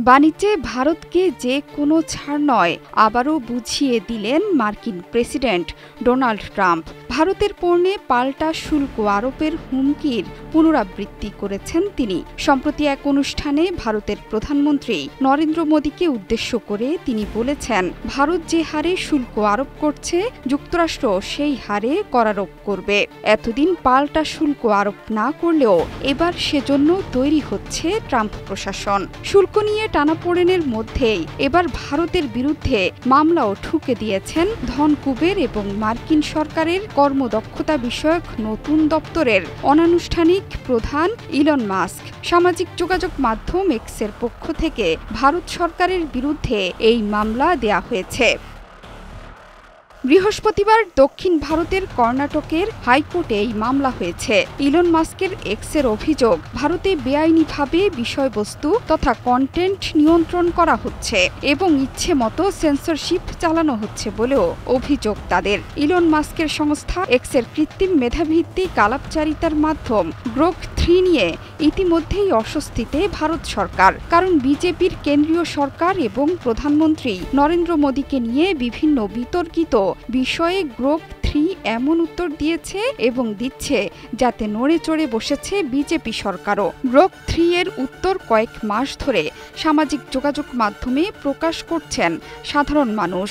বাণিজ্যে ভারতকে যে কোনো ছাড় নয়, আবারও বুঝিয়ে দিলেন মার্কিন প্রেসিডেন্ট ডোনাল্ড ট্রাম্প। ভারতের পণ্যে পাল্টা শুল্ক আরোপের হুমকির পুনরাবৃত্তি করেছেন তিনি। সম্প্রতি এক অনুষ্ঠানে ভারতের প্রধানমন্ত্রী নরেন্দ্র মোদীকে উদ্দেশ্য করে তিনি বলেছেন, ভারত যে হারে শুল্ক আরোপ করছে, যুক্তরাষ্ট্র সেই হারে করারোপ করবে। এতদিন পাল্টা শুল্ক আরোপ না করলেও এবার সেজন্য তৈরি হচ্ছে ট্রাম্প প্রশাসন। শুল্ক নিয়ে টানাপোড়েনের মধ্যেই এবার ভারতের বিরুদ্ধে মামলাও ঠুকে দিয়েছেন ধনকুবের এবং মার্কিন সরকারের কর্মদক্ষতা বিষয়ক নতুন দপ্তরের অনানুষ্ঠানিক প্রধান ইলন মাস্ক। সামাজিক যোগাযোগ মাধ্যম এক্সের পক্ষ থেকে ভারত সরকারের বিরুদ্ধে এই মামলা দেয়া হয়েছে। বৃহস্পতিবার দক্ষিণ ভারতের কর্ণাটকের হাইকোর্টে এই মামলা হয়েছে। ইলন মাস্কের এক্সের অভিযোগ, ভারতে বেআইনিভাবে বিষয়বস্তু তথা কন্টেন্ট নিয়ন্ত্রণ করা হচ্ছে এবং ইচ্ছে মতো সেন্সরশিপ চালানো হচ্ছে বলেও অভিযোগ তাদের। ইলন মাস্কের সংস্থা এক্সের কৃত্রিম মেধাভিত্তিক আলাপচারিতার মাধ্যম গ্রোক 3 নিয়ে ইতিমধ্যেই অস্বস্তিতে ভারত সরকার। কারণ বিজেপির কেন্দ্রীয় সরকার এবং প্রধানমন্ত্রী নরেন্দ্র মোদীকে নিয়ে বিভিন্ন বিতর্কিত বিষয়ে গ্রোক 3 এমন উত্তর দিয়েছে এবং দিচ্ছে যাতে নড়ে চড়ে বসেছে বিজেপি সরকারও। গ্রোক 3 এর উত্তর কয়েক মাস ধরে সামাজিক যোগাযোগ মাধ্যমে প্রকাশ করছেন সাধারণ মানুষ।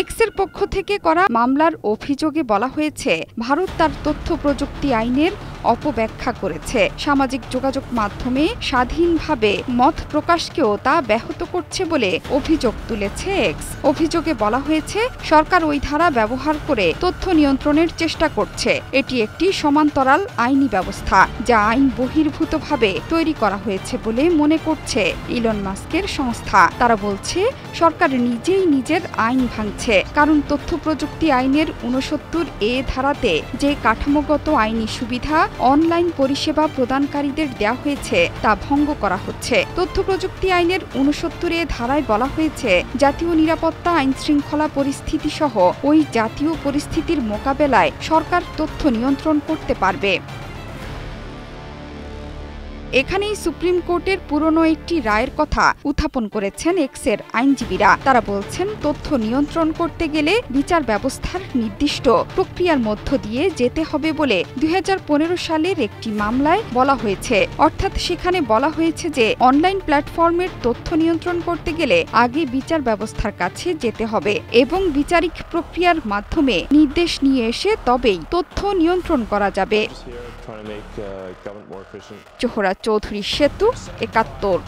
এক্সের পক্ষ থেকে করা মামলার অভিযোগে বলা হয়েছে, ভারত তার তথ্য প্রযুক্তি আইনের অপব্যাখ্যা করেছে। সামাজিক যোগাযোগ মাধ্যমে স্বাধীনভাবে মত প্রকাশকেও তা ব্যাহত করছে বলে অভিযোগ তুলেছে এক্স। অভিযোগে বলা হয়েছে, সরকার ওই ধারা ব্যবহার করে তথ্য নিয়ন্ত্রণের চেষ্টা করছে। এটি একটি সমান্তরাল আইনি ব্যবস্থা, যা আইন বহির্ভূতভাবে তৈরি করা হয়েছে বলে মনে করছে ইলন মাস্কের সংস্থা। তারা বলছে, সরকার নিজেই নিজের আইন ভাঙছে, কারণ তথ্য প্রযুক্তি আইনের 69A ধারাতে যে কাঠামোগত আইনি সুবিধা অনলাইন পরিষেবা প্রদানকারীদের দেওয়া হয়েছে তা ভঙ্গ করা হচ্ছে। তথ্য প্রযুক্তি আইনের 69A ধারায় বলা হয়েছে, জাতীয় নিরাপত্তা, আইন শৃঙ্খলা পরিস্থিতি সহ ওই জাতীয় পরিস্থিতির মোকাবেলায় সরকার তথ্য নিয়ন্ত্রণ করতে পারবে। এখানেই সুপ্রিম কোর্টের পুরনো একটি রায়ের কথা উত্থাপন করেছেন এক্সের আইনজীবীরা। তারা বলছেন, তথ্য নিয়ন্ত্রণ করতে গেলে বিচার ব্যবস্থার নির্দিষ্ট প্রক্রিয়ার মধ্য দিয়ে যেতে হবে বলে 2015 সালের একটি মামলায় বলা হয়েছে। অর্থাৎ সেখানে বলা হয়েছে যে অনলাইন প্ল্যাটফর্মের তথ্য নিয়ন্ত্রণ করতে গেলে আগে বিচার ব্যবস্থার কাছে যেতে হবে এবং বিচারিক প্রক্রিয়ার মাধ্যমে নির্দেশ নিয়ে এসে তবেই তথ্য নিয়ন্ত্রণ করা যাবে। জোহরা চৌধুরী সেতু, 71।